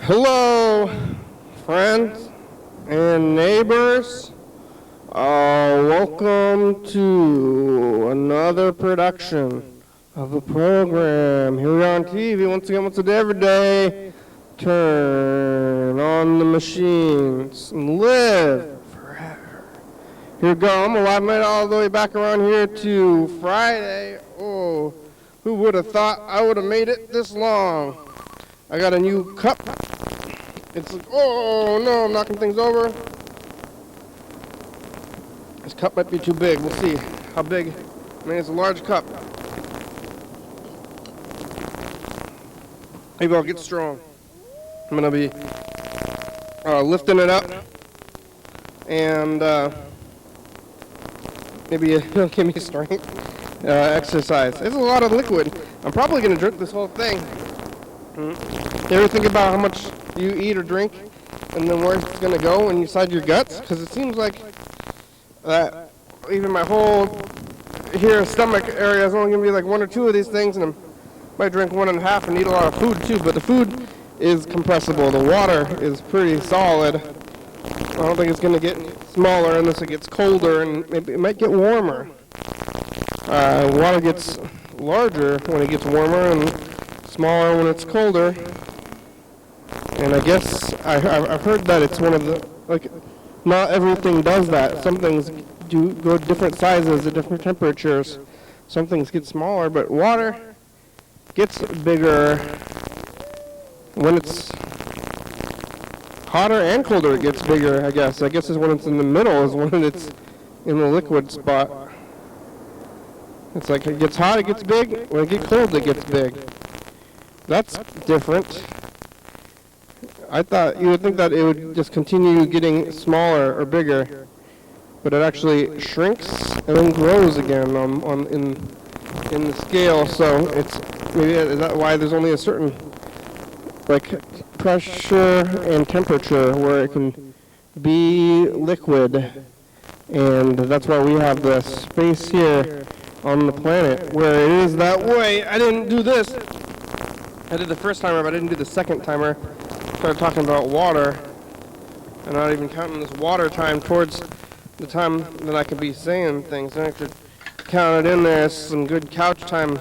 Hello, friends and neighbors. Welcome to another production of a program here on TV. Once again, once a day, every day. Turn on the machines and live forever. Here we go. I'm alive, made all the way back around here to Friday. Oh, who would have thought I would have made it this long? I got a new cup. It's like, oh no, I'm knocking things over. This cup might be too big. We'll see how big. I mean, it's a large cup. Maybe I'll get strong. I'm going to be lifting it up. And maybe it'll give me strength. Exercise. It's a lot of liquid. I'm probably going to drink this whole thing. You ever think about how much you eat or drink and then where it's going to go inside your guts? Because it seems like that even my whole here stomach area is only going to be like one or two of these things, and I might drink 1.5 and eat a lot of food too. But the food is compressible. The water is pretty solid. I don't think it's going to get smaller unless it gets colder, and maybe it might get warmer. Water gets larger when it gets warmer and smaller when it's colder. And I guess I've heard that it's one of the, like, not everything does that. Some things do go different sizes at different temperatures. Some things get smaller, but water gets bigger when it's hotter and colder. It gets bigger, I guess. I guess it's when it's in the middle is when it's in the liquid spot. It's like it gets hot, it gets big. When it gets cold, it gets big. That's different. I thought you would think that it would just continue getting smaller or bigger, but it actually shrinks and then grows again in the scale. So it's maybe is that why there's only a certain like pressure and temperature where it can be liquid, and that's why we have the space here on the planet where it is that way. I didn't do this. I did the first timer, but I didn't do the second timer. Started talking about water, and not even counting this water time towards the time that I could be saying things. And I could count it in there as some good couch time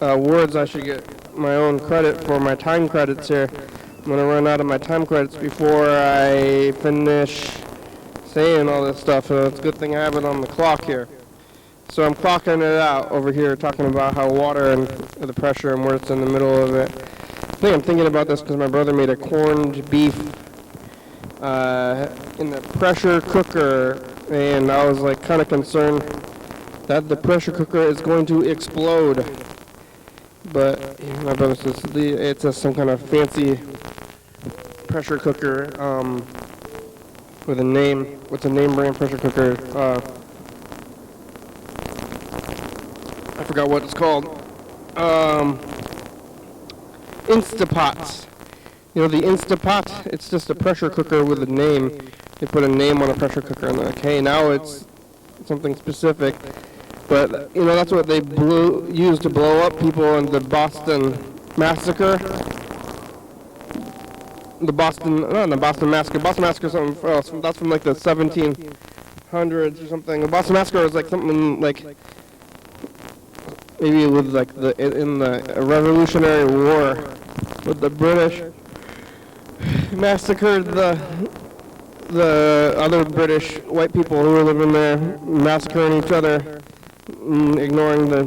words. I should get my own credit for my time credits here. I'm going to run out of my time credits before I finish saying all this stuff, so it's a good thing I have it on the clock here. So I'm clocking it out over here, talking about how water and the pressure and where it's in the middle of it. I think I'm thinking about this because my brother made a corned beef in the pressure cooker, and I was like kind of concerned that the pressure cooker is going to explode. But my brother says it's just some kind of fancy pressure cooker with a name. What's a name brand pressure cooker? I forgot what it's called. Instapots. You know the Instapot? It's just a pressure cooker with a name. They put a name on a pressure cooker and they're like, hey, now it's something specific. But, you know, that's what they used to blow up people in the Boston Massacre. Boston Massacre is something else. That's from like the 1700s or something. The Boston Massacre was like something like maybe with like in the Revolutionary War, with the British massacred the other British white people who were living there, massacring each other, ignoring the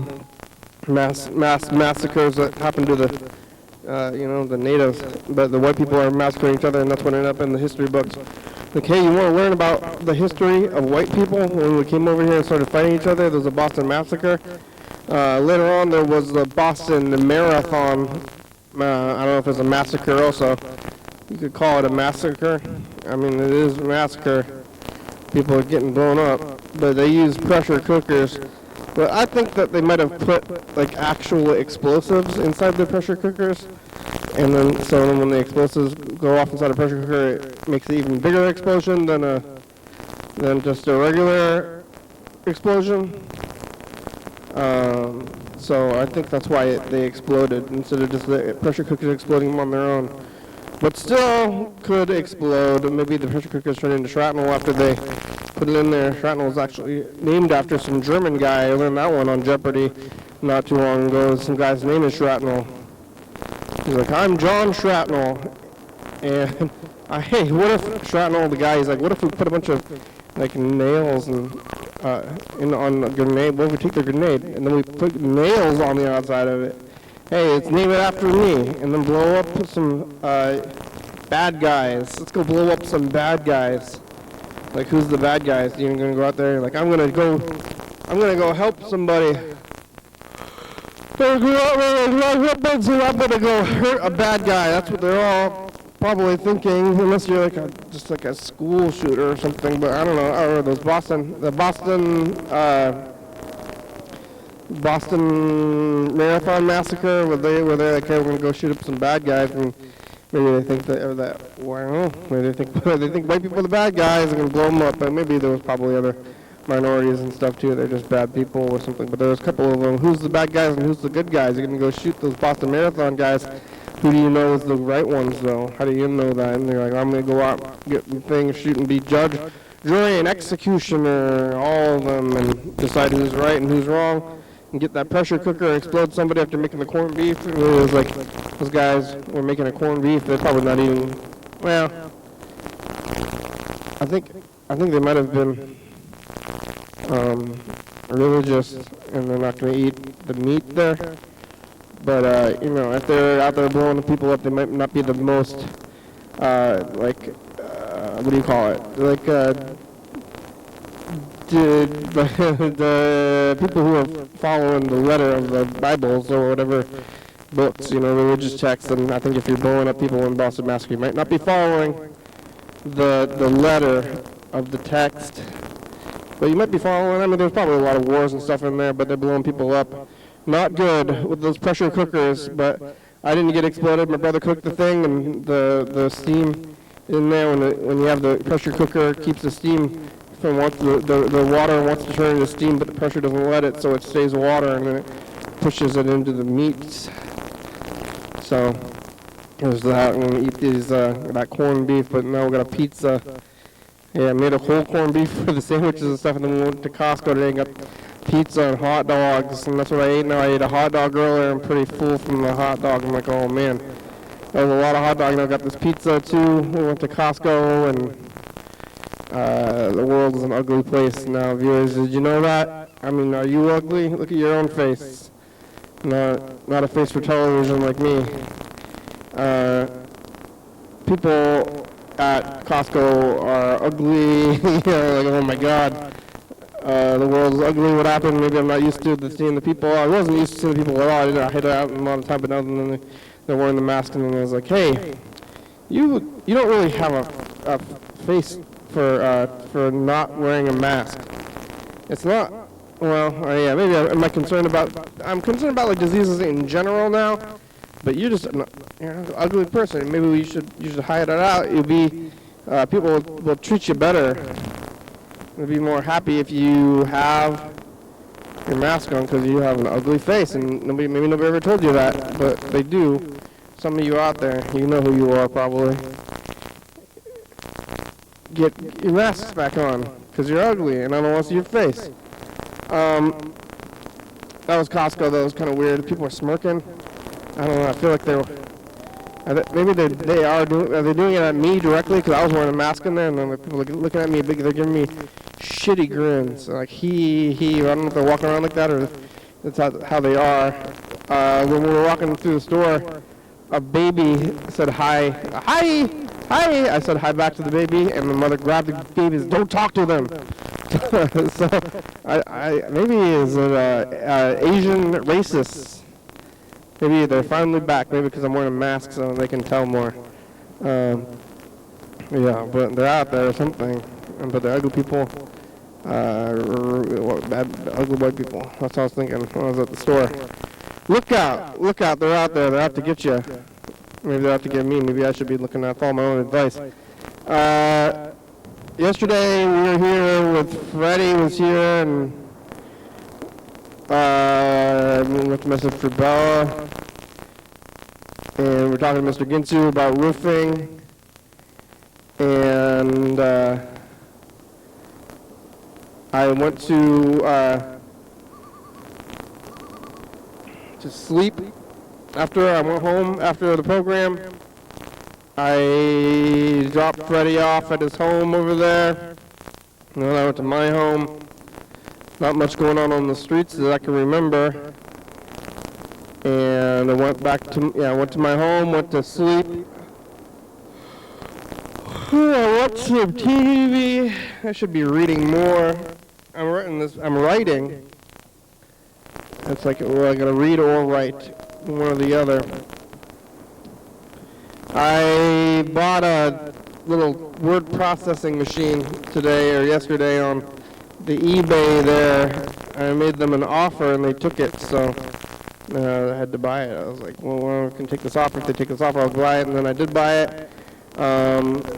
mass massacres that happened to the natives. But the white people are massacring each other, and that's what ended up in the history books. Like, hey, you want to learn about the history of white people when we came over here and started fighting each other? There's a Boston Massacre. Later on, there was the Boston Marathon. I don't know if it's a massacre also. You could call it a massacre. I mean, it is a massacre. People are getting blown up. But they use pressure cookers. But I think that they might have put, like, actual explosives inside the pressure cookers. And then, so when the explosives go off inside a pressure cooker, it makes an even bigger explosion than just a regular explosion. So I think that's why they exploded instead of just the pressure cookers exploding on their own. but still could explode. Maybe the pressure cookers turn into shrapnel after they put it in there. Shrapnel is actually named after some German guy. I learned that one on Jeopardy not too long ago. Some guy's name is Shrapnel. He's like, I'm John Shrapnel. And hey, what if Shrapnel, the guy, he's like, what if we put a bunch of like nails and on a grenade? What if we take the grenade and then we put nails on the outside of it? Hey, let's name it after me, and then blow up some bad guys. Let's go blow up some bad guys. Like, who's the bad guys? You're gonna go out there like, I'm gonna go help somebody. I'm gonna go hurt a bad guy. That's what they're all probably thinking, unless you're like just like a school shooter or something. But I don't know. Or those Boston Marathon Massacre, where they're like, hey, we're gonna go shoot up some bad guys, and maybe they think maybe they think white people are the bad guys, they're gonna blow them up. But maybe there was probably other minorities and stuff too. They're just bad people or something. But there was a couple of them. Who's the bad guys and who's the good guys? You're gonna go shoot those Boston Marathon guys. Who do you know is the right ones though? How do you know that? And they're like, I'm gonna go out, get the thing, shoot and be judge, jury, and executioner, all of them, and decide who's right and who's wrong. And get that pressure cooker and explode somebody after making the corned beef. It was like, those guys were making a corned beef. They're probably not eating. Well, I think they might have been religious, and they're not going to eat the meat there. But if they're out there blowing the people up, they might not be the most what do you call it? Like the people who are following the letter of the Bibles or whatever books, religious texts, and I think if you're blowing up people in Boston Massacre, you might not be following the letter of the text, but you might be following. I mean, there's probably a lot of wars and stuff in there, but they're blowing people up. Not good with those pressure cookers, but I didn't get exploded. My brother cooked the thing, and the steam in there, when you have the pressure cooker, keeps the steam from the water wants to turn into steam, but the pressure doesn't let it, so it stays water, and then it pushes it into the meats. So there's that. When we eat these that corned beef, but now we got a pizza. Yeah, I made a whole corned beef for the sandwiches and stuff, and then we went to Costco today and got pizza and hot dogs, and that's what I ate now. I ate a hot dog earlier. I'm pretty full from the hot dog. I'm like, oh man, that was a lot of hot dog. And I got this pizza too. We went to Costco, and the world is an ugly place now, viewers. Did you know that? I mean, are you ugly? Look at your own face. Not a face for television like me. People at Costco are ugly. Like, oh my God. The world is ugly. What happened? Maybe I'm not used to seeing the people. I wasn't used to seeing the people at all. I hit it out a lot of time, but now they're wearing the mask, and then I was like, hey, you don't really have a face for not wearing a mask. It's not. Well, yeah, maybe I'm concerned about like diseases in general now, but you're just you're an ugly person. Maybe you should hide it out. You'll be people will treat you better. They'll be more happy if you have your mask on because you have an ugly face, and maybe nobody ever told you that, but they do. Some of you out there, you know who you are probably. Get your masks back on because you're ugly, and I don't want to see your face. That was Costco. That was kind of weird. People were smirking. I don't know. I feel like maybe they are doing it at me directly because I was wearing a mask in there, and then the people looking at me, they're giving me shitty grins. Like I don't know if they're walking around like that or that's how they are. When we were walking through the store, a baby said hi. I said hi back to the baby, and the mother grabbed the baby and said, don't talk to them. So maybe is it Asian racists. Maybe they're finally back. Maybe because I'm wearing a mask, so they can tell more. Yeah, but they're out there or something. But they're ugly people. Bad, ugly white people. That's what I was thinking when I was at the store. Look out! They're out there. They're out to get you. Maybe they're out to get me. Maybe I should be looking out, follow my own advice. Yesterday we were here with Freddie was here, and left a message for Bella. and we're talking to Mr. Ginsu about roofing, and I went to sleep after I went home after the program. I dropped Freddie off at his home over there, and then I went to my home. Not much going on the streets that I can remember. And I went back to, I went to my home, went to sleep. I watched some TV. I should be reading more. I'm writing. It's like, well, I gotta read or write, one or the other. I bought a little word processing machine today or yesterday on the eBay there. I made them an offer and they took it, so I had to buy it. I was like, well, I can take this offer. If they take this offer, I'll buy it, and then I did buy it.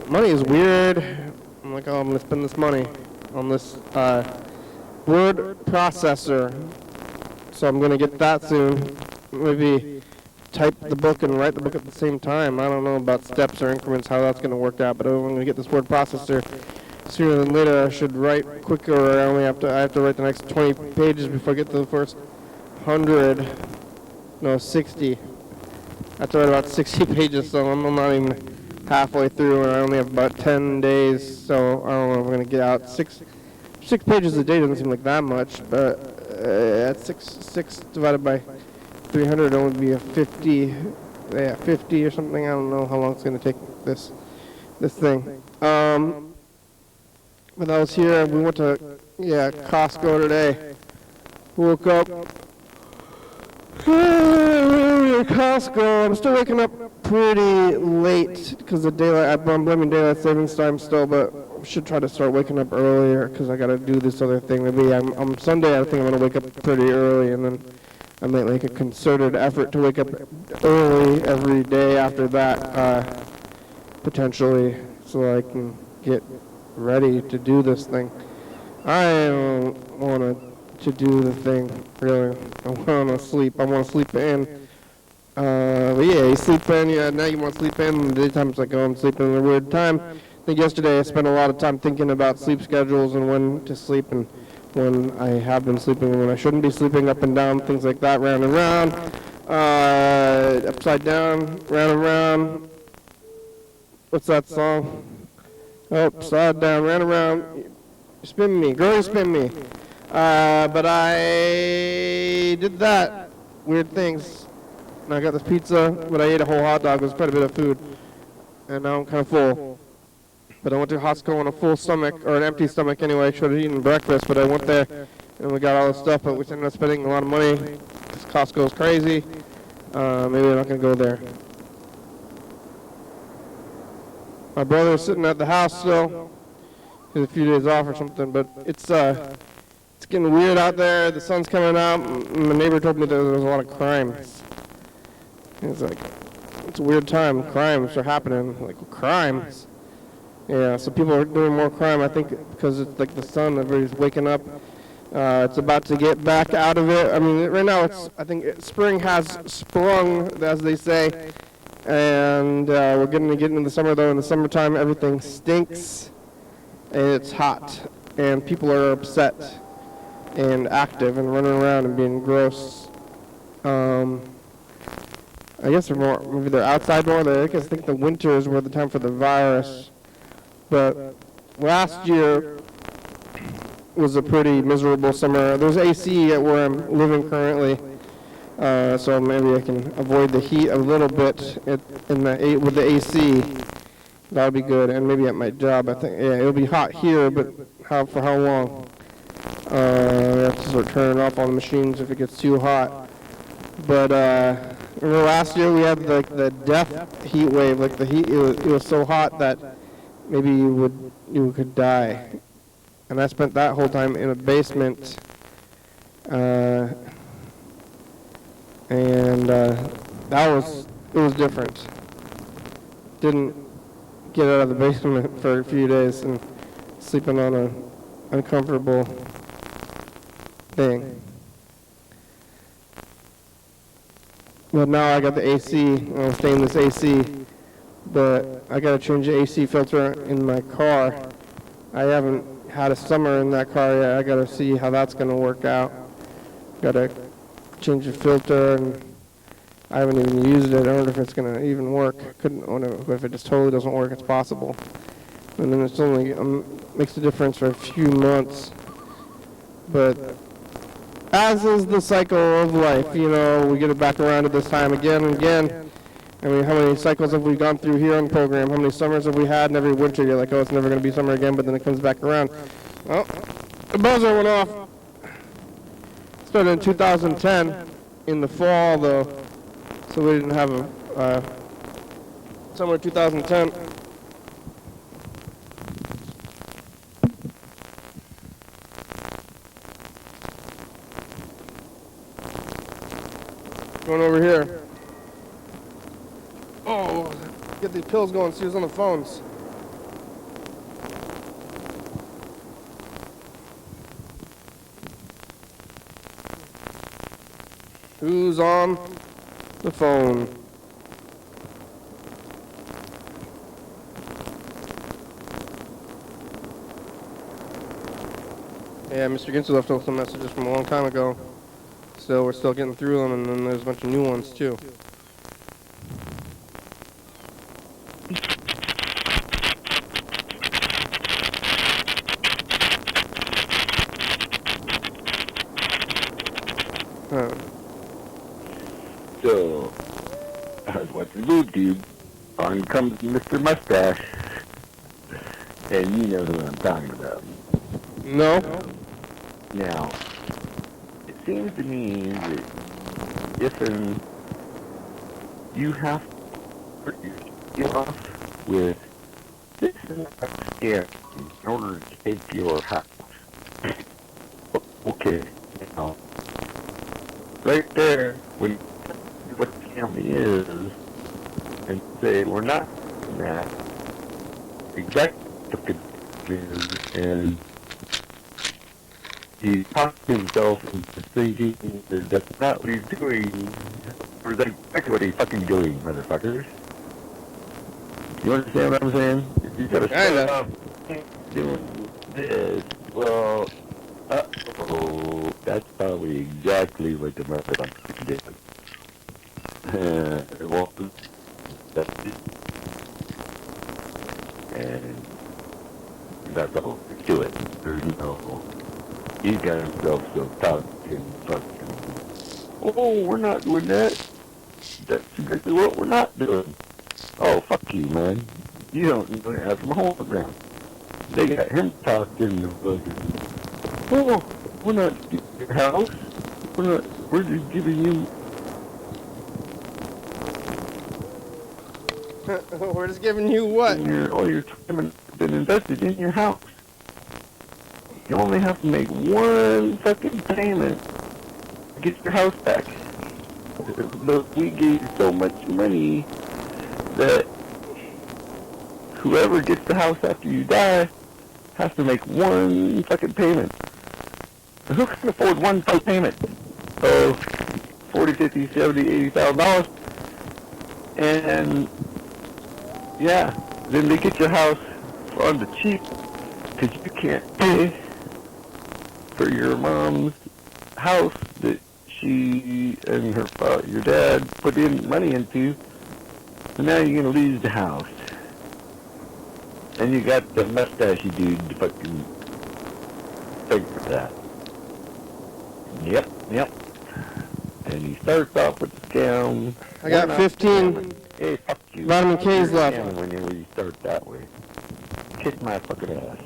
Money is weird. I'm like, oh, I'm gonna spend this money on this word processor, so I'm gonna get that soon. Maybe type the book and write the book at the same time. I don't know about steps or increments, how that's gonna work out, but I'm gonna get this word processor sooner than later. I should write quicker, or I have to write the next 20 pages before I get to the first 100. No, 60. I have to write about 60 pages, so I'm not even halfway through, and I only have about 10 days, so I don't know if I'm gonna get out. Six pages a day doesn't seem like that much, but at six divided by 300 it would be a 50 or something. I don't know how long it's gonna take this thing. But I was here. We went to Costco today. Woke up. Costco. I'm still waking up pretty late because of daylight. I'm blaming daylight savings time still, but I should try to start waking up earlier because I got to do this other thing. Maybe on Sunday I think I'm gonna wake up pretty early, and then I might make a concerted effort to wake up early every day after that, potentially, so I can get ready to do this thing. I don't want to do the thing, really. I want to sleep. I want to sleep in. But yeah, you sleep in. Yeah, now you want to sleep in. The daytime it's like, oh, I'm sleeping in a weird time. I think yesterday I spent a lot of time thinking about sleep schedules and when to sleep and when I have been sleeping and when I shouldn't be sleeping, up and down, things like that, round and round. Upside down, round and round. What's that song? Upside down, round and round. Spin me, girl, spin me. But I did that. Weird things. And I got this pizza, but I ate a whole hot dog. It was quite a bit of food. And now I'm kind of full. But I went to Costco on a full stomach, or an empty stomach anyway. I should have eaten breakfast, but I went there and we got all this stuff, but we ended up spending a lot of money because Costco is crazy. Maybe I'm not going to go there. My brother's sitting at the house still. He's a few days off or something, but it's getting weird out there. The sun's coming out. My neighbor told me that there was a lot of crimes. It's like, it's a weird time. Crimes are happening. Like, crimes? Yeah, so people are doing more crime, I think, because it's like the sun, everybody's waking up. It's about to get back out of it. I mean, right now, I think spring has sprung, as they say. And we're getting into the summer, though. In the summertime, everything stinks. And it's hot. And people are upset and active and running around and being gross. I guess maybe they're outside more. I guess I think the winters were the time for the virus. But last year was a pretty miserable summer. There's AC at where I'm living currently, so maybe I can avoid the heat a little bit with the AC. That would be good, and maybe at my job. I think it'll be hot here, but for how long? We have to start turning off all the machines if it gets too hot. But remember last year we had the death heat wave. Like the heat, it was so hot that maybe you could die. And I spent that whole time in a basement, and it was different. Didn't get out of the basement for a few days and sleeping on an uncomfortable thing. But now I got the AC, and I'm staying in this AC. But I gotta change the AC filter in my car. I haven't had a summer in that car yet. I gotta see how that's gonna work out. Gotta change the filter, and I haven't even used it. I wonder if it's gonna even work. If it just totally doesn't work, it's possible. And then it's only makes a difference for a few months. But as is the cycle of life, you know, we get it back around to this time again and again. I mean, how many cycles have we gone through here on the program? How many summers have we had? And every winter you're like, oh, it's never going to be summer again, but then it comes back around. Well, the buzzer went off. Started in 2010 in the fall, though, so we didn't have a summer 2010. Going over here. Oh, get these pills going. See who's on the phones. Who's on the phone? Yeah, Mr. Ginter left us some messages from a long time ago. So we're still getting through them, and then there's a bunch of new ones too. So, I was watching YouTube. On comes Mr. Mustache. And you know who I'm talking about. No? Now, it seems to me that if you have to put your skill off with this and that scam in order to take your house. Okay, now, right there, when what the county is, and say we're not doing that, exactly what it is, and he talked himself into thinking that that's not what he's doing, or that's exactly what he's fucking doing, motherfuckers. You understand what I'm saying? You gotta start off doing this. Well, uh-oh, that's probably exactly what the motherfucker did. Well, that's it. And that's all there is to it. There's no, he got himself so tough and fucking, oh, we're not doing that. That's exactly what we're not doing. Oh, fuck you, man. You don't even have some hole in the ground. They got him talking the fucking, oh, we're not getting your house. We're just giving you. We're just giving you what? All your time has been invested in your house. You only have to make one fucking payment to get your house back. But we gave you so much money that whoever gets the house after you die has to make one fucking payment. Who can afford one fucking payment? Oh, $40, $50, $70, $80,000. And yeah, then they get your house on the cheap because you can't pay for your mom's house that she and your dad put in money into. So now you're going to lose the house. And you got the mustachey dude to fucking figure for that. Yep. And he starts off with the scam. I got 15 hey, fuck you. vitamin K's left. Whenever you start that way. Kick my fucking ass.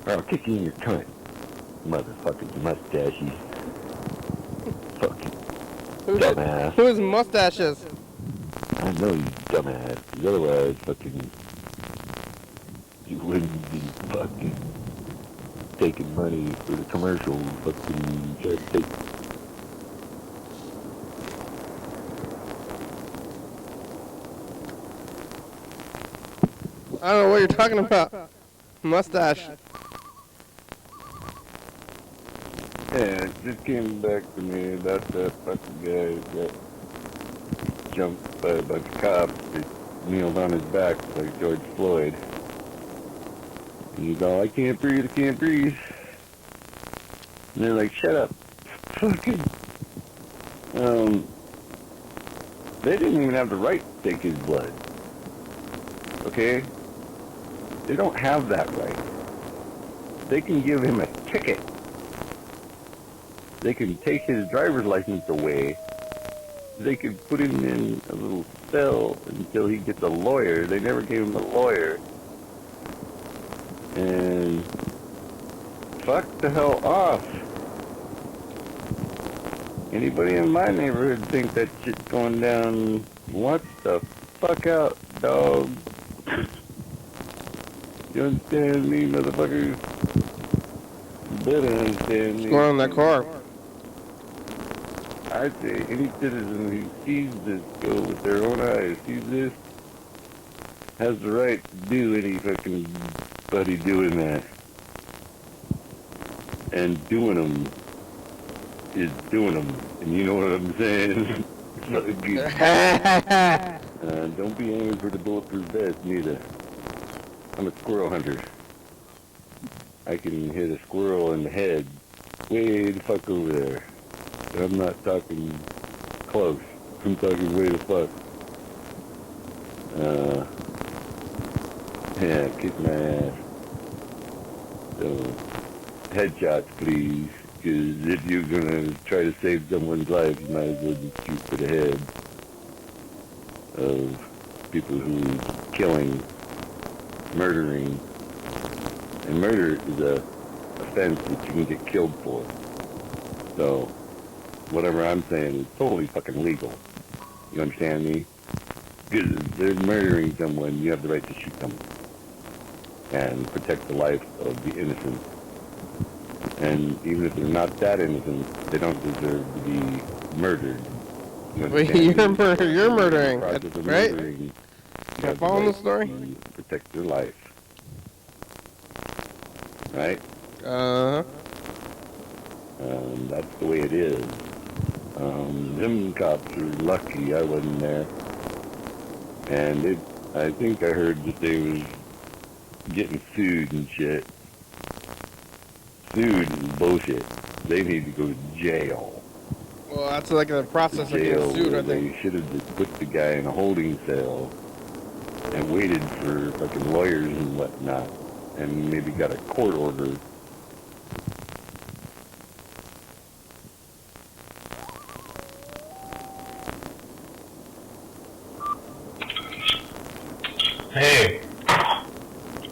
Or I'll kick you in your cunt. Motherfucking mustachey. Fucking dumbass. Who's mustaches? I know you dumbass. Because otherwise, fucking, you wouldn't be fucking taking money for the commercial. Fucking try to take. I don't know what you're talking about. Mustache. Yeah, it just came back to me about that fucking guy that jumped by a bunch of cops that kneeled on his back like George Floyd. And he's all, I can't breathe, I can't breathe. And they're like, shut up. Fucking, they didn't even have the right to take his blood. Okay? They don't have that right. They can give him a ticket. They can take his driver's license away. They could put him in a little cell until he gets a lawyer. They never gave him a lawyer. And fuck the hell off. Anybody in my neighborhood think that shit's going down? What the fuck out, dog? You understand me, motherfuckers? You better understand me. What's going on in that car? I say any citizen who sees this go with their own eyes, sees this, has the right to do any fucking buddy doing that. And doing them is doing them. And you know what I'm saying? Don't be aiming for the bulletproof vest neither. I'm a squirrel hunter. I can hit a squirrel in the head way the fuck over there. I'm not talking close. I'm talking way the fuck. Yeah, kick my ass. So, headshots, please. Because if you're gonna try to save someone's life, you might as well just shoot for the head of people who are killing, murdering. And murder is a offense that you can get killed for. So, whatever I'm saying is totally fucking legal. You understand me? Because if they're murdering someone, you have the right to shoot them. And protect the life of the innocent. And even if they're not that innocent, they don't deserve to be murdered. Wait, you're murdering, right? Murdering, You following the story? Protect their life. Right? That's the way it is. Them cops are lucky I wasn't there. And I think I heard that they was getting sued and shit. Sued is bullshit. They need to go to jail. Well, that's like the process of getting sued, I think. They should have just put the guy in a holding cell and waited for fucking lawyers and whatnot. And maybe got a court order. Hey,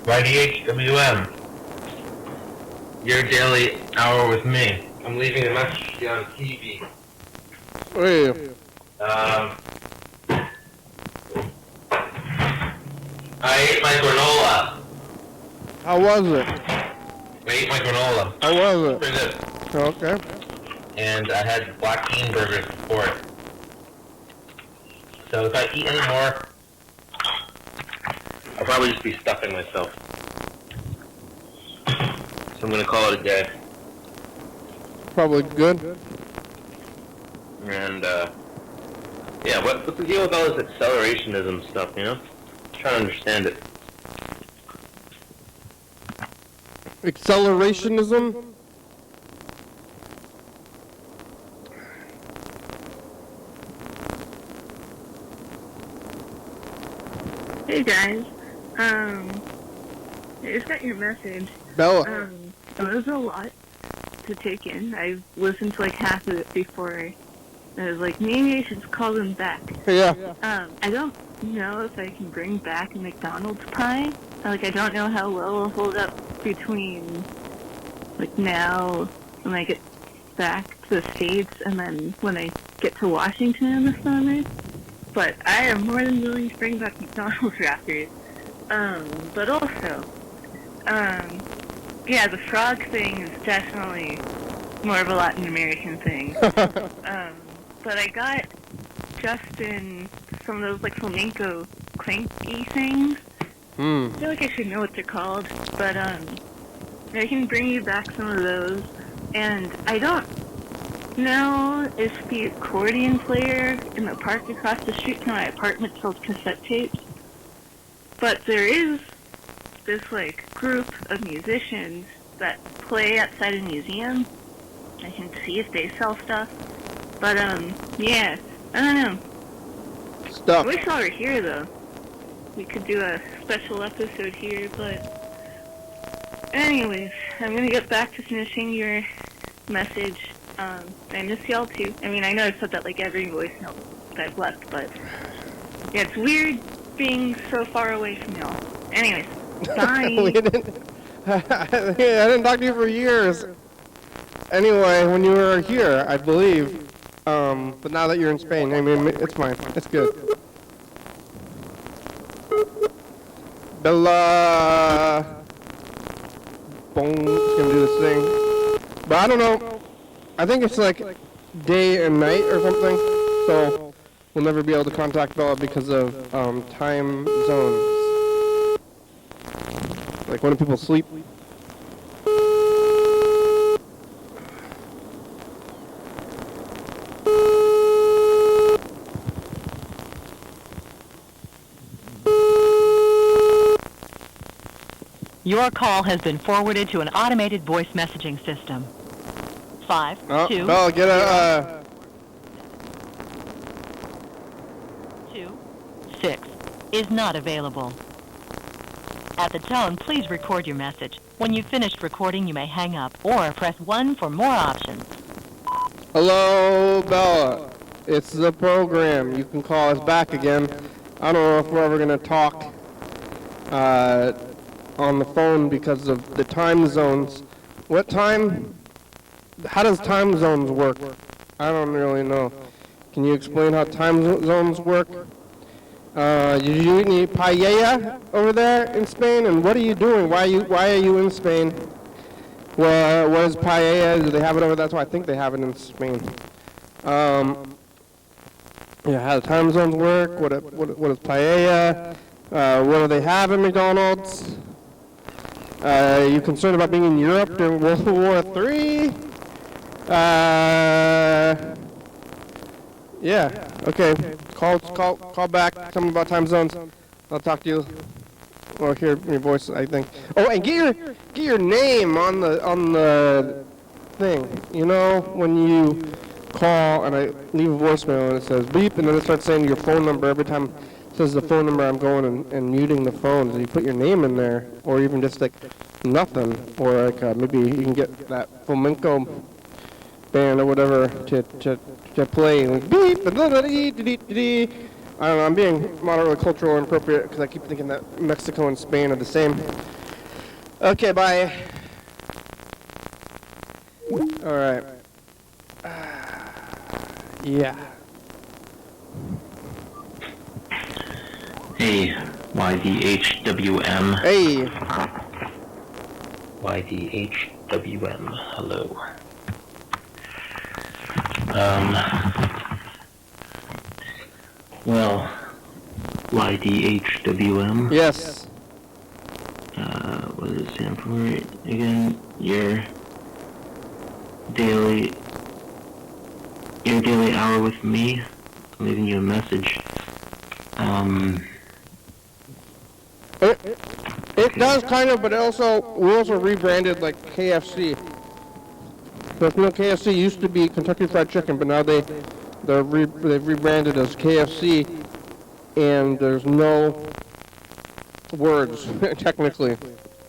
YDHWM, your daily hour with me. I'm leaving a message on TV. Wait. I ate my granola. How was it? I ate my granola. How was it? Pretty good. Okay. And I had black bean burgers before it. So if I eat any more, I'll probably just be stuffing myself. So I'm gonna call it a day. Probably good. And yeah, what's the deal with all this accelerationism stuff, you know? I'm trying to understand it. Accelerationism? Hey guys, I just got your message. Bella. It was a lot to take in. I listened to like half of it before I was like, maybe I should call them back. Yeah. I don't know if I can bring back a McDonald's pie. Like, I don't know how well it'll hold up between like now when I get back to the States and then when I get to Washington in the summer. But I am more than willing to bring back McDonald's wrappers. But also, yeah, the frog thing is definitely more of a Latin American thing. But I got Justin some of those like flamenco clanky things. I feel like I should know what they're called, but I can bring you back some of those. And I don't know if the accordion player in the park across the street from my apartment sells cassette tapes, but there is this like group of musicians that play outside a museum. I can see if they sell stuff. But yeah, I don't know. I Stuff. wish I were here though. We could do a special episode here, but anyways, I'm gonna get back to finishing your message. I miss y'all too. I mean, I know I've said that like every voicemail that I've left, but yeah, it's weird being so far away from y'all. Anyways, bye. I didn't talk to you for years. Anyway, when you were here, I believe. But now that you're in Spain, I mean, it's fine. It's good. Bella. Boom. It's gonna do this thing. But I don't know. I think it's like day and night or something. So we'll never be able to contact Bella because of time zones. Like when do people sleep? Your call has been forwarded to an automated voice messaging system. 5, Oh, 2, Bella, get a 2, 6 is not available. At the tone, please record your message. When you've finished recording, you may hang up or press 1 for more options. Hello, Bella. It's the program. You can call us back again. I don't know if we're ever gonna talk on the phone because of the time zones. What time? How does time zones work? I don't really know. Can you explain how time zones work? Did you eat any paella over there in Spain? And what are you doing? Why are you in Spain? Well, what is paella? Do they have it over there? That's why I think they have it in Spain. Yeah, how the time zones work? What is paella? What do they have in McDonald's? You concerned about being in Europe during World War III? Yeah. Okay. Call back. Tell me about time zones. I'll talk to you. Or hear your voice, I think. Oh, and get your name on the thing. You know, when you call and I leave a voicemail and it says beep, and then it starts saying your phone number every time it says the phone number. I'm going and muting the phones, and you put your name in there, or even just like nothing, or like maybe you can get that flamenco band or whatever to play like beep and I don't know. I'm being moderately cultural and appropriate because I keep thinking that Mexico and Spain are the same. Okay, bye. All right. Yeah. Hey, YDHWM. Hey. YDHWM. Hello. Well, YDHWM. Yes. What does it stand for again? Your daily hour with me. I'm leaving you a message. It does kind of, but we also rebranded like KFC. So if you know, KFC used to be Kentucky Fried Chicken, but now they've rebranded as KFC, and there's no words technically,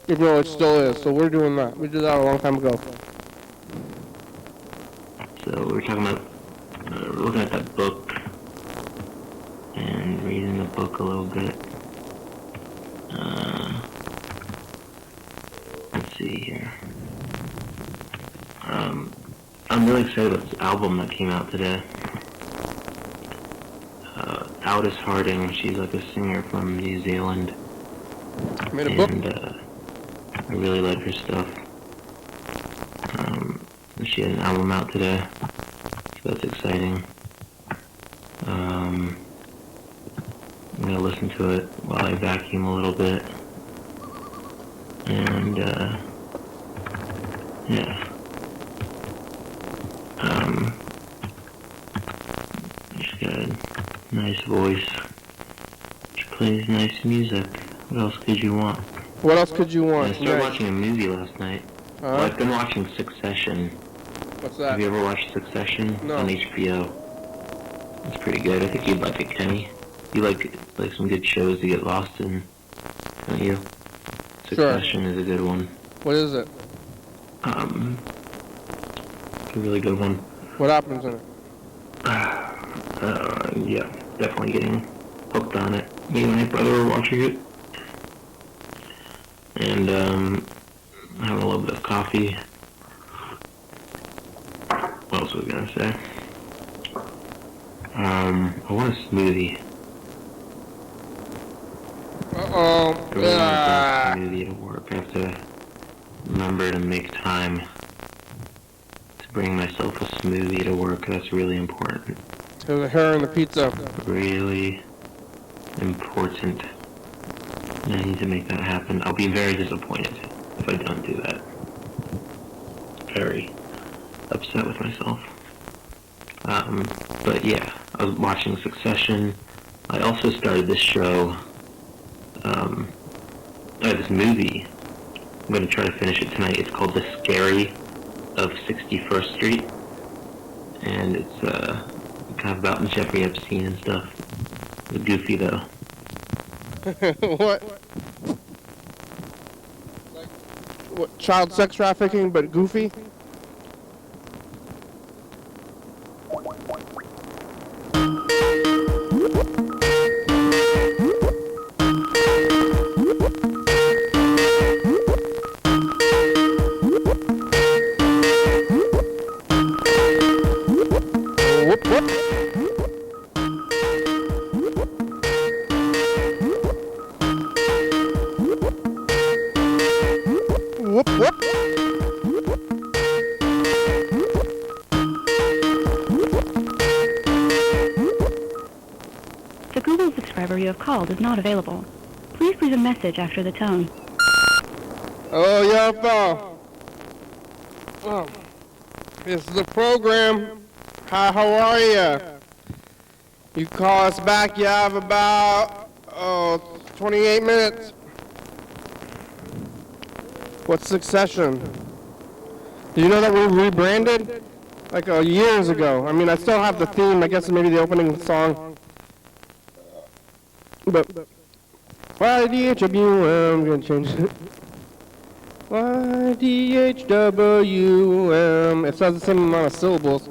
even though it still is. So we're doing that. We did that a long time ago. So we're talking about we're looking at that book and reading the book a little bit. Let's see here. I'm really excited about this album that came out today. Aldous Harding, she's like a singer from New Zealand. Made a book. And I really like her stuff. She had an album out today, so that's exciting. I'm gonna listen to it while I vacuum a little bit. And yeah. Nice voice. She plays nice music. What else could you want? What else could you I want? started Nice. watching a movie last night. Well, I've been watching Succession. What's Have that? you ever watched Succession? No. On HBO. It's pretty good. I think you'd like it, Kenny. You like some good shows to get lost in, don't you? Succession is a good one. What is it? It's a really good one. What happens in it? Yeah, definitely getting hooked on it. Me and my brother were watching it. And, having a little bit of coffee. What else was I gonna say? I want a smoothie. Uh-oh. I really want a smoothie at work. I have to remember to make time to bring myself a smoothie to work. That's really important. There's a hair in the pizza. Really important. And I need to make that happen. I'll be very disappointed if I don't do that. Very upset with myself. But yeah, I was watching Succession. I also started this show, this movie. I'm going to try to finish it tonight. It's called The Scary of 61st Street. And it's kind of about Jeffrey Epstein and stuff. It's goofy though. What? What? Child sex trafficking, but goofy? Whoop, whoop. Whoop, whoop. The Google subscriber you have called is not available. Please leave a message after the tone. Oh, yeah, pal. Oh, this is the program. Hi, how are you? You call us back, you have about, 28 minutes. What's Succession? Do you know that we rebranded? Like years ago. I mean, I still have the theme. I guess maybe the opening song. But YDHWM, I'm gonna change it. YDHWM. It says the same amount of syllables.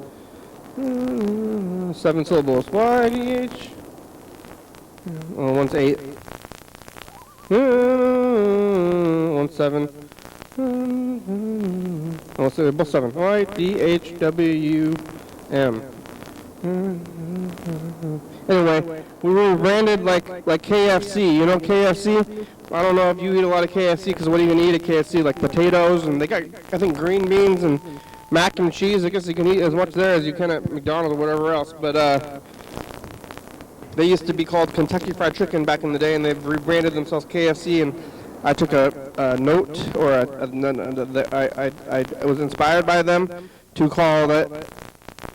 7 syllables. YDH. Oh, one's 8. One's 7. Oh, so they're both 7. YDHWM. Anyway, we rebranded like KFC. You know KFC? I don't know if you eat a lot of KFC, because what are you going to eat at KFC? Like potatoes, and they got, I think, green beans and mac and cheese. I guess you can eat as much there as you can at McDonald's or whatever else. But they used to be called Kentucky Fried Chicken back in the day, and they've rebranded themselves KFC. And I took a note, or I was inspired by them to call it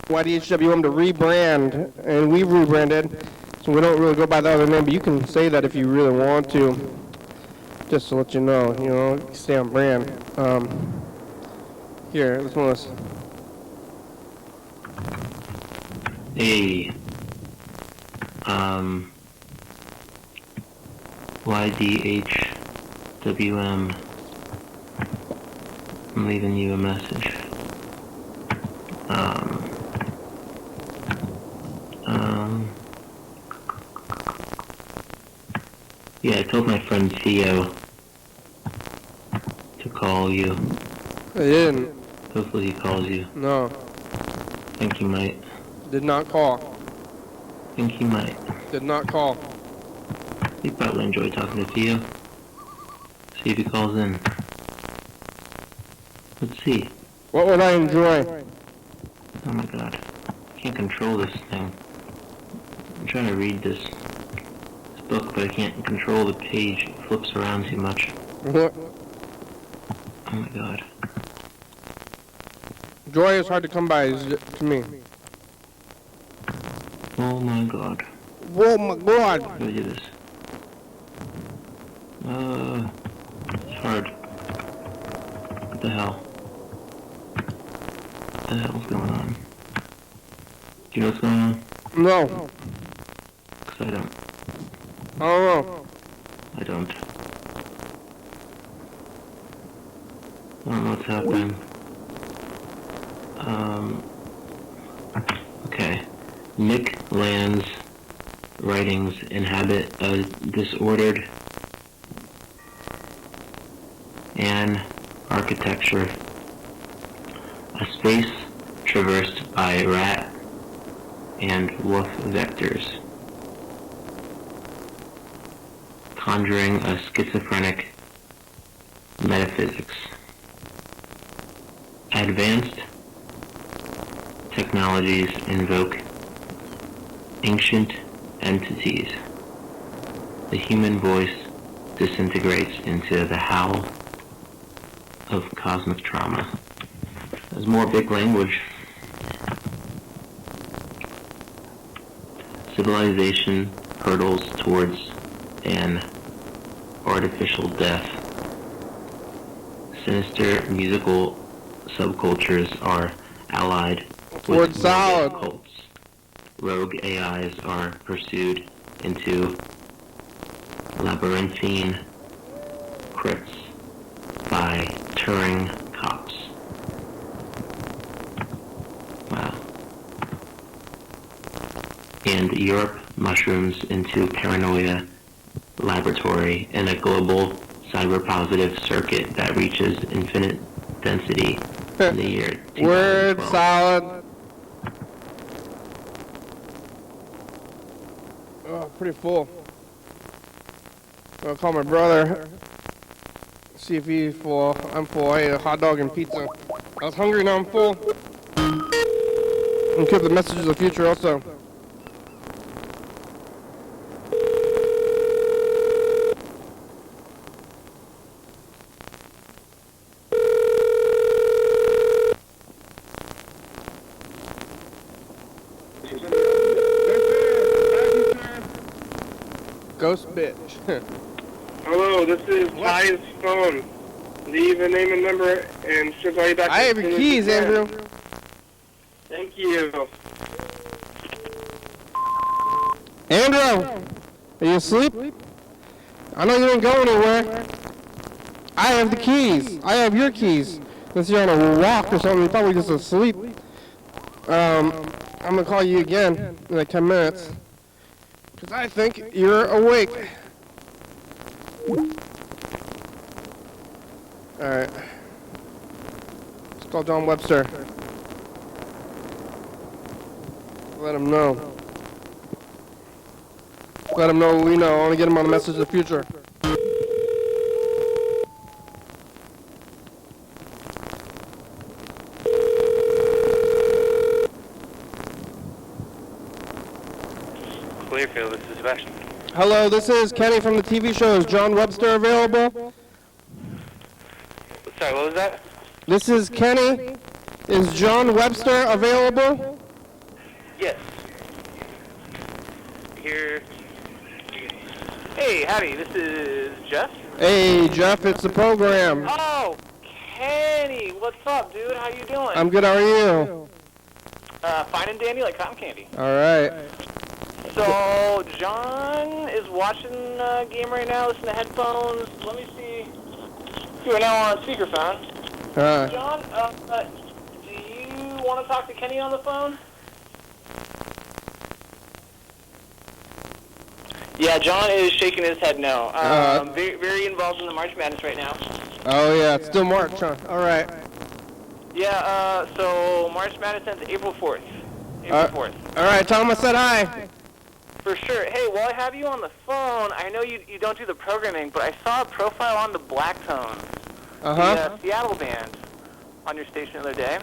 YDHWM to rebrand, and we rebranded, so we don't really go by the other name, but you can say that if you really want to, just to let you know, stay on brand. Here, let's one of this. Hey, YDHWM, I'm leaving you a message. Yeah, I told my friend Theo to call you. I didn't. Hopefully he calls you. No. Think he might. Did not call. Think he might. Did not call. He'd probably enjoy talking to Theo. See if he calls in. Let's see. What would I enjoy? Oh my god. I can't control this thing. I'm trying to read this book, but I can't control the page. It flips around too much. What? Oh my god. Joy is hard to come by to me. Oh my god. Whoa, my God. How do I do this? It's hard. What the hell? What the hell's going on? Do you know what's going on? No. Because I don't. I don't know. I don't. I don't know what's happening. Okay. Nick Land's writings inhabit a disordered an architecture, a space traversed by rat and wolf vectors, conjuring a schizophrenic metaphysics. Advanced technologies invoke ancient entities. The human voice disintegrates into the howl of cosmic trauma. There's more big language. Civilization hurtles towards an artificial death. Sinister musical subcultures are allied Word with solid. cults. Rogue AIs are pursued into labyrinthine crypts by Turing cops. Wow. And Europe mushrooms into paranoia laboratory in a global cyber-positive circuit that reaches infinite density in the year 2012. Word solid. Oh, pretty full. I'll call my brother. See if he's full. I'm full. I ate a hot dog and pizza. I was hungry, now I'm full. And keep the messages of the future also. Ghost bitch. Hello, this is Ty's phone. Leave a name and number and she'll call you back. I have your keys, Andrew. Thank you. Andrew! Are you asleep? I know you didn't go anywhere. I have the keys. I have your keys. Unless you're on a walk or something, you're probably just asleep. I'm gonna call you again in like 10 minutes. Because I think you're awake. Alright. Let's call John Webster. Let him know. Let him know what we know. I want to get him on the message of the future. Clearfield, this is Sebastian. Hello, this is Kenny from the TV show. Is John Webster available? Sorry, what was that? This is Kenny. Is John Webster available? Yes. Here. Hey, howdy, this is Jeff. Hey, Jeff, it's the program. Oh, Kenny, what's up, dude? How you doing? I'm good, how are you? Fine and dandy like cotton candy. Alright. So, John is watching a game right now, listening to headphones. Let me see. You are now on speakerphone. John, do you want to talk to Kenny on the phone? Yeah, John is shaking his head no. Very, very involved in the March Madness right now. Oh, yeah, it's still March, huh? Alright. Yeah, so March Madness ends April 4th. April 4th. Alright, tell him I said hi. For sure. Hey, while I have you on the phone, I know you don't do the programming, but I saw a profile on the Blacktones, the Seattle band, on your station the other day.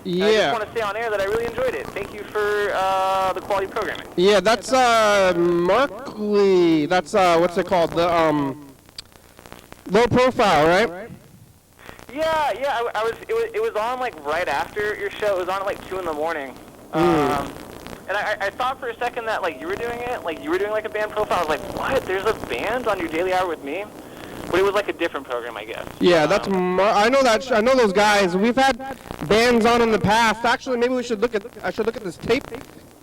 Yeah. I just want to say on air that I really enjoyed it. Thank you for the quality programming. Yeah, that's Mark Lee. That's what's it called? The low profile, right? Yeah. It was on like right after your show. It was on at like 2 in the morning. And And I thought for a second that, like, you were doing it, like, you were doing, like, a band profile. I was like, what? There's a band on your Daily Hour with me? But it was, like, a different program, I guess. Yeah, that's I know that. I know those guys. We've had bands on in the past. Actually, maybe I should look at this tape.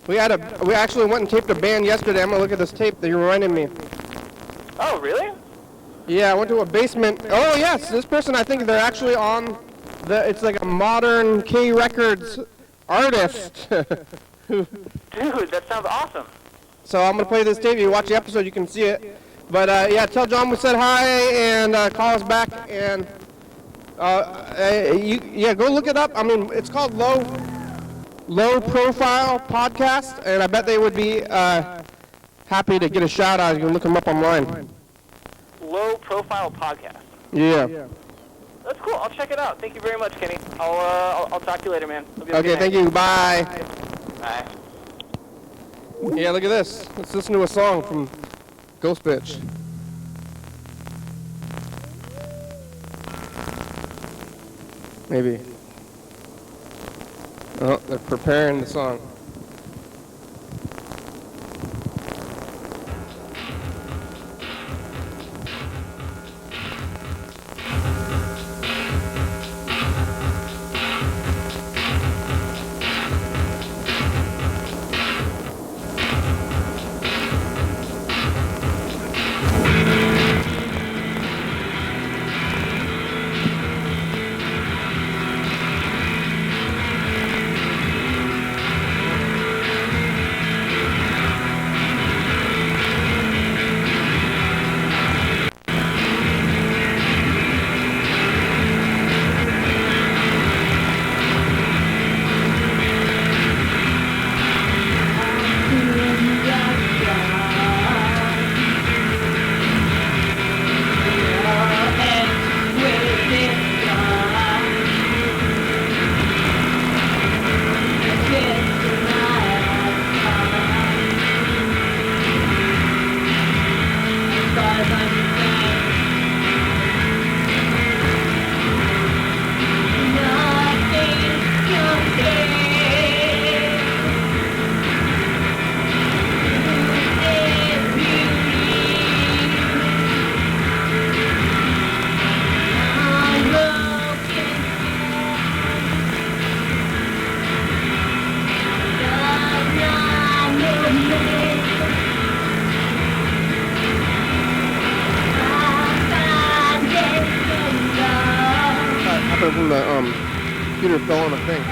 We actually went and taped a band yesterday. I'm gonna look at this tape that you reminded me. Oh, really? Yeah, I went to a basement. Oh yes, this person, I think they're actually on it's like a modern K Records artist. Dude, that sounds awesome. So I'm gonna play this tape. You watch the episode, you can see it. But yeah, tell John we said hi and call us back and go look it up. I mean, it's called Low Profile Podcast, and I bet they would be happy to get a shout out. You can look them up online. Low Profile Podcast. Yeah. That's cool. I'll check it out. Thank you very much, Kenny. I'll talk to you later, man. Okay, thank you. Bye. Bye. Yeah, look at this. Let's listen to a song from Ghost Bitch. Maybe. Oh, they're preparing the song. From the computer fell on a thing.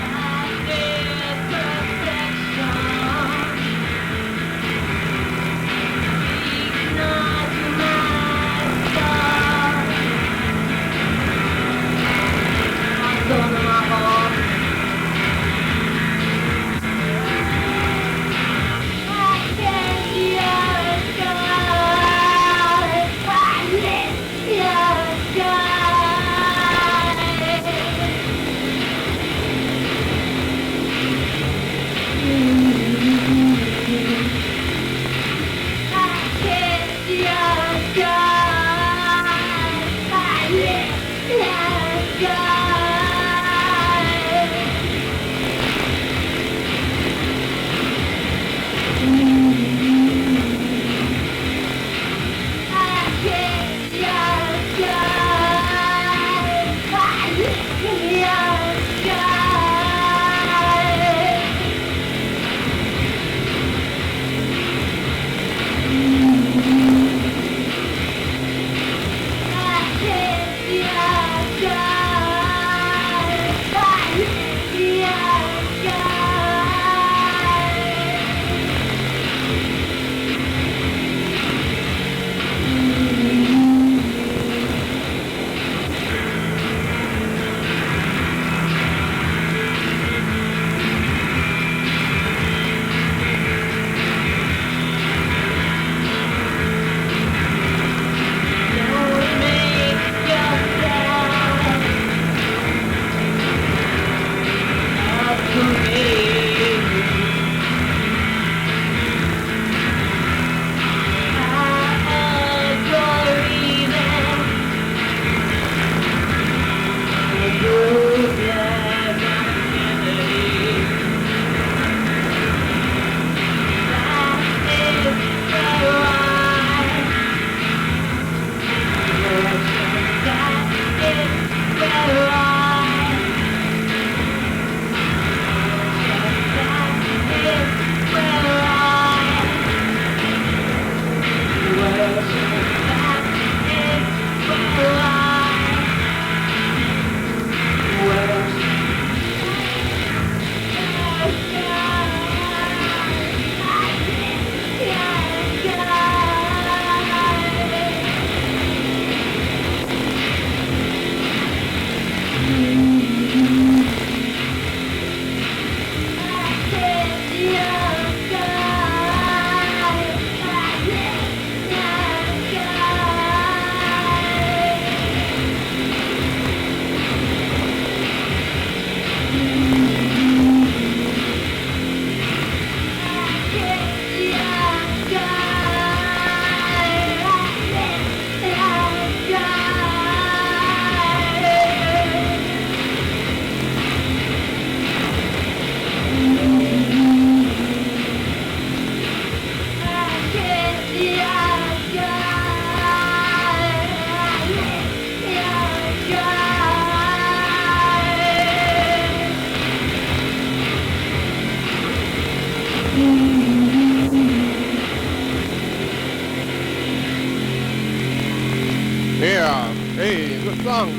Yeah. Hey, good song.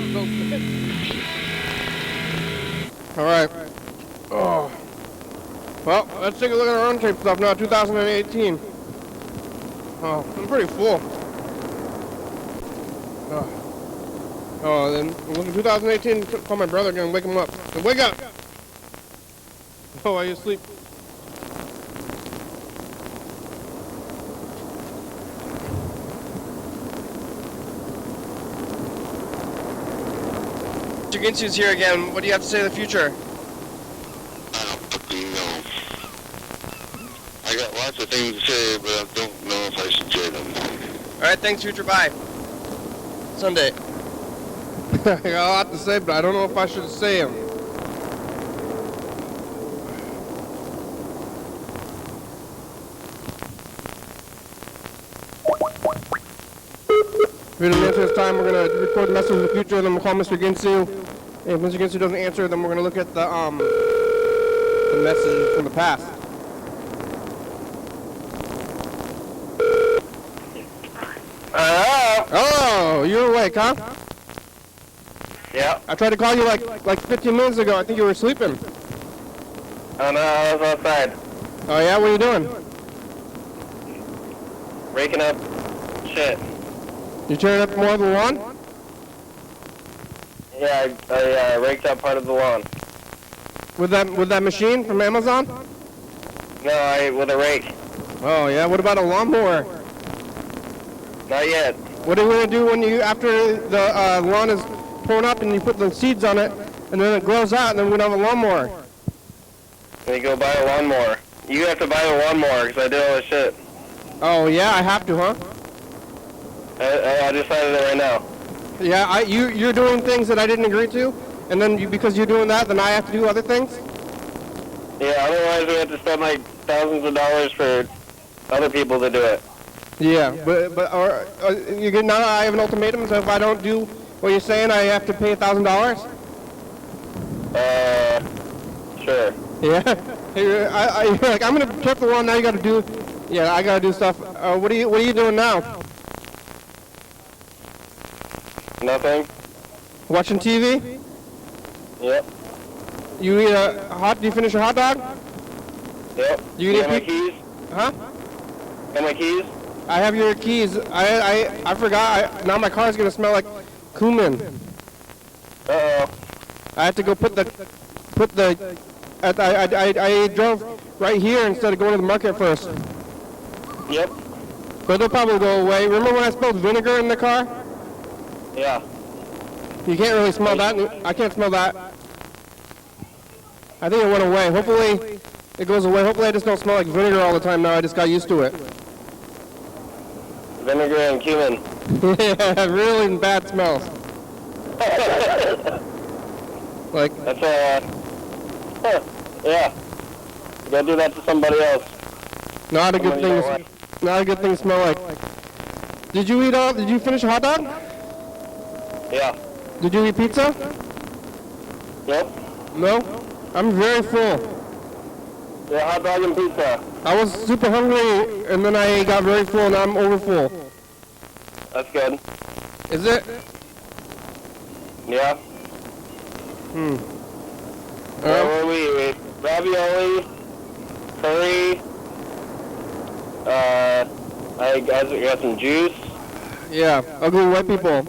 All right. Oh. Well, let's take a look at our own tape stuff now. 2018. Oh, I'm pretty full. Oh, then look at 2018. Call my brother again. Wake him up. So wake up. Oh, are you asleep? Mr. Ginsu's here again. What do you have to say to the future? I don't fucking know. I got lots of things to say, but I don't know if I should say them. Alright, thanks, future. Bye. Sunday. I got a lot to say, but I don't know if I should say them. If we don't answer this time, we're going to record the message in the future, and then we'll call Mr. Ginsu. If Mr. Ginsu doesn't answer, then we're going to look at the message from the past. Oh, you're awake, huh? Yeah. I tried to call you like 15 minutes ago. I think you were sleeping. Oh no, I was outside. Oh yeah, what are you doing? Raking up shit. You turning up more of the lawn? Yeah, I raked up part of the lawn. With that machine from Amazon? No, with a rake. Oh yeah, what about a lawnmower? Not yet. What are you gonna do when after the lawn is torn up and you put the seeds on it, and then it grows out, and then we're gonna have a lawnmower? Then you go buy a lawnmower. You have to buy a lawnmower because I did all this shit. Oh yeah, I have to, huh? I decided it right now. Yeah, you're doing things that I didn't agree to, and then because you're doing that, then I have to do other things? Yeah, otherwise we have to spend like thousands of dollars for other people to do it. Yeah, but you get now. I have an ultimatum, so if I don't do what you're saying, I have to pay $1,000. Sure. Yeah. Hey, you're like, I'm gonna check the lawn. Now you got to do. Yeah, I gotta do stuff. What are you doing now? Nothing. Watching TV? Yep. You eat do you finish your hot dog? Yep. You got my keys? Huh? Got my keys? I have your keys. I forgot. Now my car's gonna smell like cumin. Uh-oh. I have to go I drove right here instead of going to the market first. Yep. But they'll probably go away. Remember when I spilled vinegar in the car? Yeah. You can't really smell that. I can't smell that. I think it went away. Hopefully it goes away. Hopefully I just don't smell like vinegar all the time now. I just got used to it. Vinegar and cumin. Yeah, really bad smells. Like, that's yeah. You gotta do that to somebody else. Not a good thing. Not a good thing to smell like. Did you finish a hot dog? Yeah. Did you eat pizza? Yep. No? I'm very full. Yeah, hot dog and pizza. I was super hungry, and then I got very full, and I'm over full. That's good. Is it? Yeah. Where were we? We ate ravioli, curry, I got some juice. Yeah, ugly white people.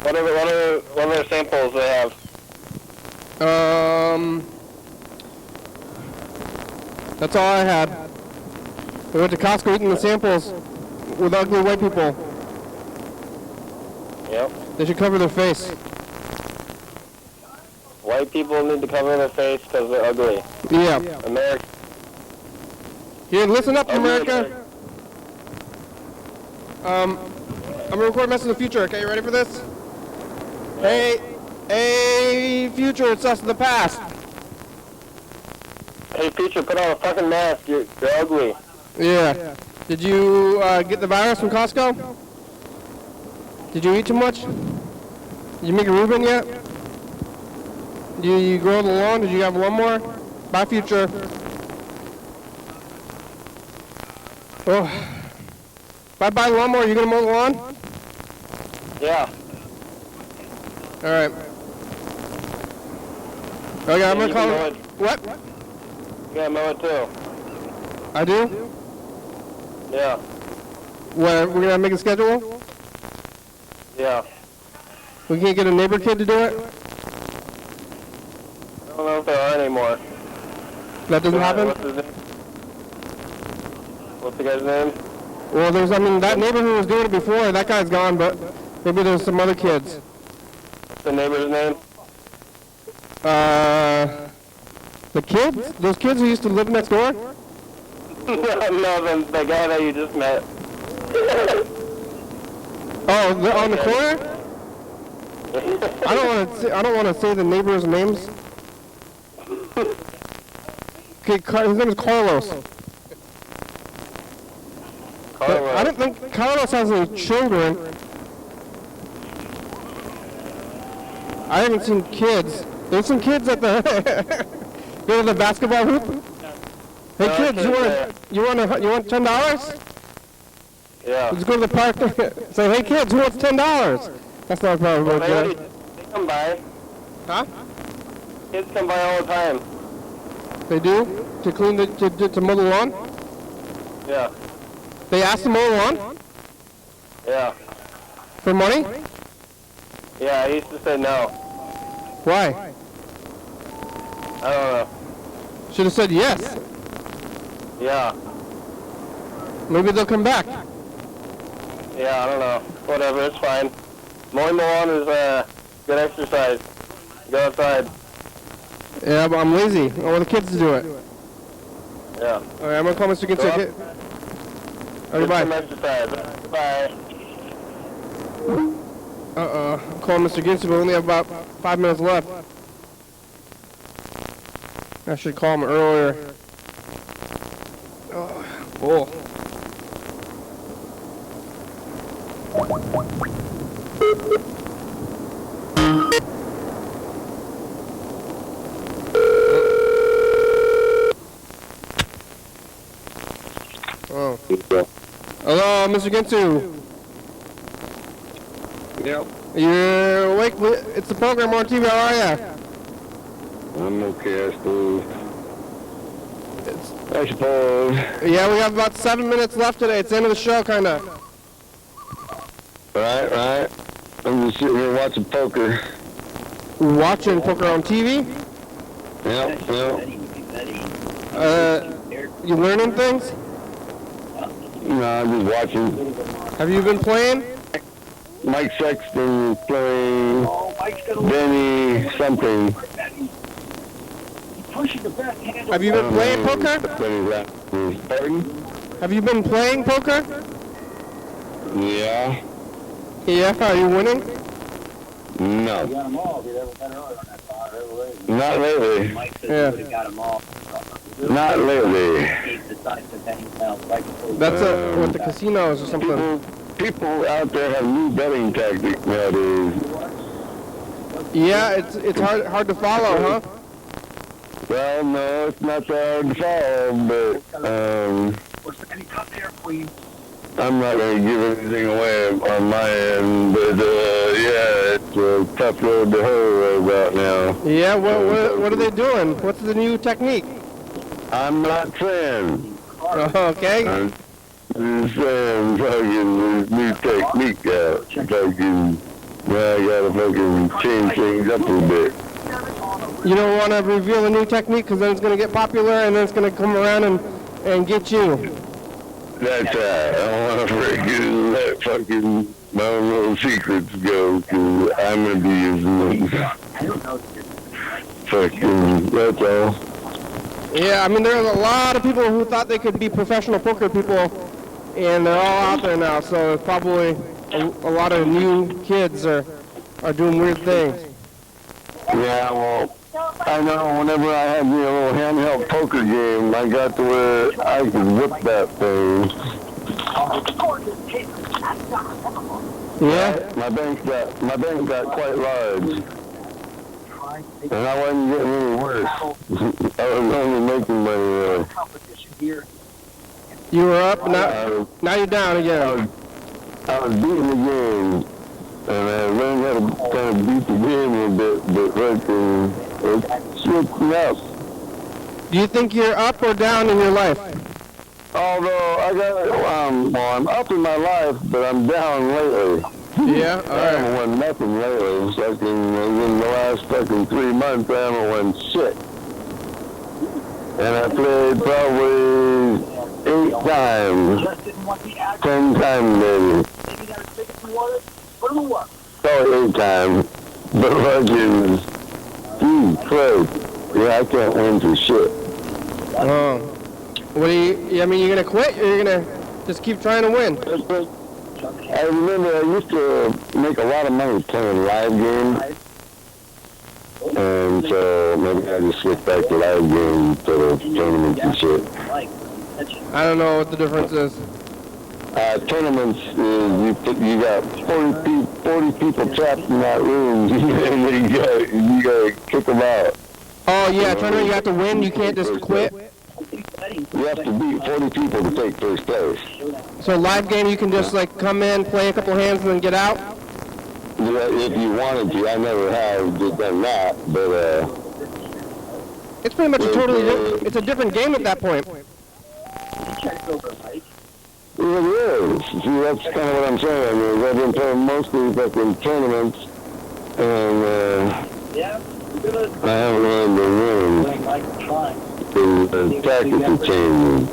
What other samples they have? That's all I had. We went to Costco eating the samples with ugly white people. Yep. They should cover their face. White people need to cover their face because they're ugly. Yeah. America. Here, listen up, America. I'm gonna record a message in the future. Okay, you ready for this? Hey, future, it's us in the past. Hey, future, put on a fucking mask. You're ugly. Yeah. Did you get the virus from Costco? Did you eat too much? Did you make a Reuben yet? Did you grow the lawn? Did you have one more? Bye, future. Oh. Bye-bye, lawnmower. You gonna mow the lawn? Yeah. All right. Okay, I'm gonna call it. What? You gotta mow it too. I do? Yeah. What, we're gonna make a schedule? Yeah. We can't get a neighbor kid to do it? I don't know if there are anymore. That doesn't happen? What's his name? What's the guy's name? Well, that neighbor who was doing it before, that guy's gone, but maybe there's some other kids. What's the neighbor's name? The kids? Those kids who used to live next door? No, the guy that you just met. Oh, they're on the corner? I don't want to say the neighbors' names. Okay, his name is Carlos. But I don't think Carlos has any children. I haven't seen kids. There's some kids at the go to the basketball hoop. Hey kids, you want $10? Yeah. Let's go to the park. Say, hey kids, who wants $10? That's not probably they come by. Huh? Kids come by all the time. They do? To clean to mow the lawn? Yeah. They asked to mow the lawn? Yeah. For money? Yeah, he used to say no. Why? I don't know. Should have said yes. Yeah. Maybe they'll come back. Yeah, I don't know. Whatever, it's fine. Mowing the lawn is good exercise. Go outside. Yeah, but I'm lazy. I want the kids to do it. Yeah. All right, I'm gonna call Mr. Gintz. Okay, bye. Some exercise. Bye. I'm calling Mr. Gintz, but we only have about 5 minutes left. I should call him earlier. Oh. Oh. Hello, Mr. Ginsu. Yep. You're awake? It's the program on TV. How are ya? I'm okay, I suppose. I suppose. Yeah, we have about 7 minutes left today. It's the end of the show, kind of. Right. I'm just sitting here watching poker. Watching poker on TV? Yep. You learning things? No, I'm just watching. Have you been playing? Mike Sexton playing Benny something. Have you been playing poker? Pardon? Have you been playing poker? Yeah. Yeah, are you winning? No. Not lately. Yeah. Not lately. That's with the casinos or something. People out there have new betting tactics nowadays. Yeah, it's hard to follow, huh? Well, no, it's not that hard to follow, but I'm not going to give anything away on my end, but yeah, it's a tough road to hoe right now. Yeah, what are they doing? What's the new technique? I'm not saying. Okay. I'm just saying, fucking, there's new technique out. Fucking, well, I gotta fucking change things up a little bit. You don't want to reveal a new technique because then it's going to get popular and then it's going to come around and get you. That's right. I don't want to freaking let fucking my own little secrets go because I'm going to be using them. Fucking, that's all. Yeah, I mean, there's a lot of people who thought they could be professional poker people, and they're all out there now, so probably a lot of new kids are doing weird things. Yeah, well, I know whenever I had me a little handheld poker game, I got to where I could whip that thing. Yeah? My bank got quite large. And I wasn't getting any worse. I was only making money, really. You were up, now you're down again. I was beating the game. And I learned how to kind of beat the game a bit, but it's switching up. Do you think you're up or down in your life? Although I'm up in my life, but I'm down lately. Yeah, all I haven't right. won nothing lately. In the last fucking 3 months, I haven't won shit. And I played probably 8 times. 10 times maybe. Probably 8 times. But fucking, Jesus Christ. Yeah, I can't win for shit. Oh. What do you, I mean, you're going to quit or you're going to just keep trying to win? I remember I used to make a lot of money playing live games. And so maybe I just switch back to live games instead of tournaments and shit. I don't know what the difference is. Tournaments is you got 40 people trapped in that room and you gotta kick them out. Oh yeah, tournament you have to win, you can't just quit. You have to beat 40 people to take first place. So live game you can just like come in, play a couple hands and then get out? Yeah, if you wanted to. I never have done that, but it's pretty much it's a different game at that point. It is. See, that's kind of what I'm saying. Is I've been playing mostly fucking tournaments, and I haven't really been winning. The tactics are changing.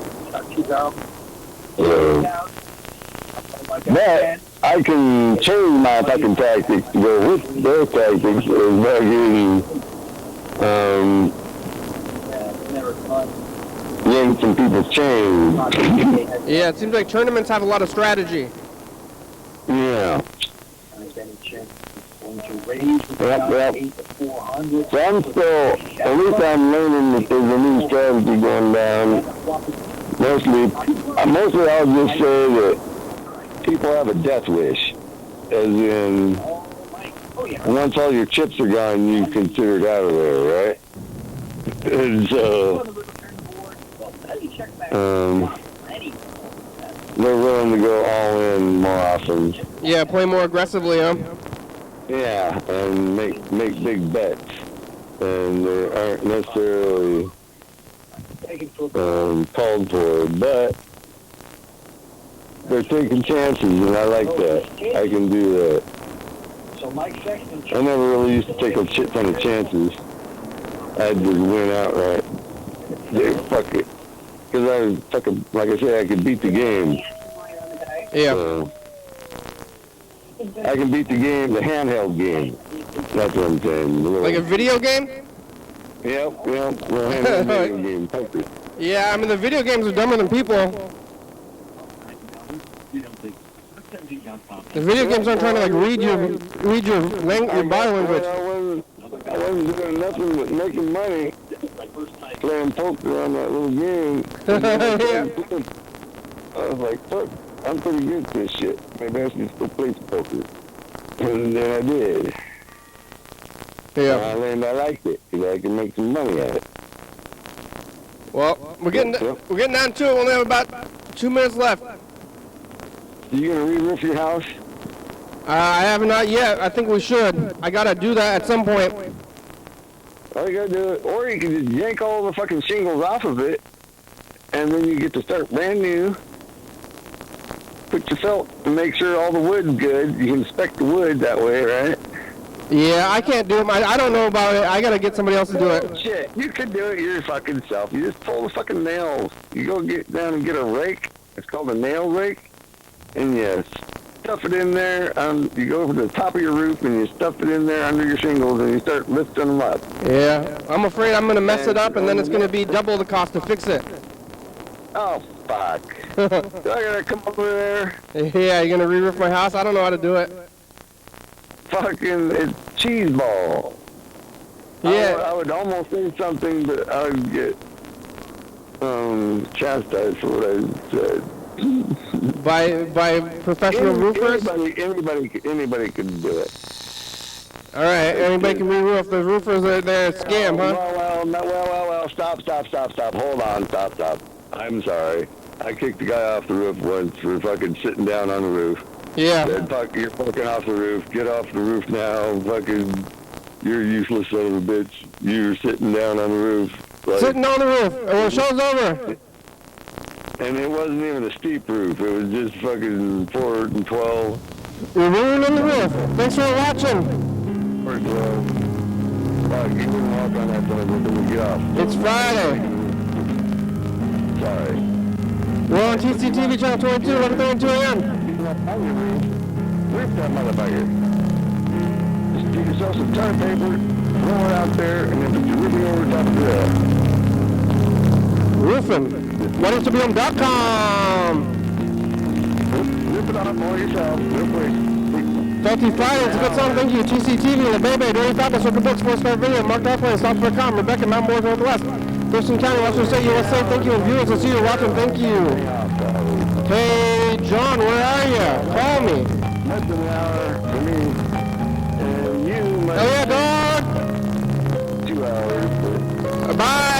But I can change my fucking tactics to go with their tactics and not getting yank some people's chains. Yeah, it seems like tournaments have a lot of strategy. Yeah. Yep. So I'm still, at least I'm learning that there's a new strategy going down. Mostly I'll just say that people have a death wish. As in, once all your chips are gone, you're considered out of there, right? And so, they're willing to go all in more often. Yeah, play more aggressively, huh? Yeah, and make big bets. And they aren't necessarily called for, but they're taking chances, and I like that. I can do that. I never really used to take a shit ton of chances. I'd just win outright. Fuck it. Because I was fucking, like I said, I could beat the game. Yeah. So, I can beat the game, the handheld game. That's what I'm saying. Like a video game? Yep. Well, handheld video game. Poker. Yeah, I mean the video games are dumber than people. The video games aren't trying to like read your body language. I wasn't doing nothing but making money playing poker on that little game. Yeah. I was like, fuck, I'm pretty good at this shit. Maybe I should just go play some poker. And then I did. Yeah. And I learned I liked it, because I can make some money at it. Well, we're getting down to it. We only have about 2 minutes left. You gonna re-roof your house? I have not yet. I think we should. I gotta do that at some point. All you gotta do it, or you can just yank all the fucking shingles off of it, and then you get to start brand new. Put your felt to make sure all the wood's good. You can inspect the wood that way, right? Yeah, I can't do it. I don't know about it. I gotta get somebody else to do it. Shit, you could do it your fucking self. You just pull the fucking nails. You go get down and get a rake. It's called a nail rake. And you stuff it in there. You go over to the top of your roof and you stuff it in there under your shingles and you start lifting them up. Yeah, I'm afraid I'm gonna mess it up and then it's gonna be double the cost to fix it. Oh, fuck. Do I gotta come over there? Yeah, you're gonna re-roof my house? I don't know how to do it. Fucking, it's cheese ball. Yeah. I would almost say something, but I would get chastised for what I said. By professional roofers? Anybody could do it. All right, anybody can re-roof. The roofers are there, a scam, huh? Well, stop. Hold on, stop. I'm sorry. I kicked the guy off the roof once for fucking sitting down on the roof. Yeah. Said, fuck, you're fucking off the roof. Get off the roof now. Fucking, you're useless son of a bitch. You're sitting down on the roof. Like, Sitting on the roof. Well, the show's over. and it wasn't even a steep roof. It was just fucking 412. We're rolling on the roof. Thanks for watching. 412. Fuck, you wouldn't walk on that thing until we get off. It's Friday. Sorry. We're on TCTV Channel 22, 11:30 and 2 a.m. Rip that motherfucker. Just get yourself some toilet paper, roll it out there, and then put your roofing over the top of that. Roofing. YDHWM.com. Rip it off all yourself, real quick. Funky Friday, it's a good song, thank you. TCTV, La Bebe, Dirty Falcon, Circle Books, 4-star video, Mark Airplane, Stop.com, Rebecca, Mount Morris, Northwest, Thurston County, Washington State, USA, thank you, and viewers, I see you watching, thank you. Hey, John, where are you? Call me. Less than an hour for me, and you might... Oh yeah, dog! 2 hours, but... Bye!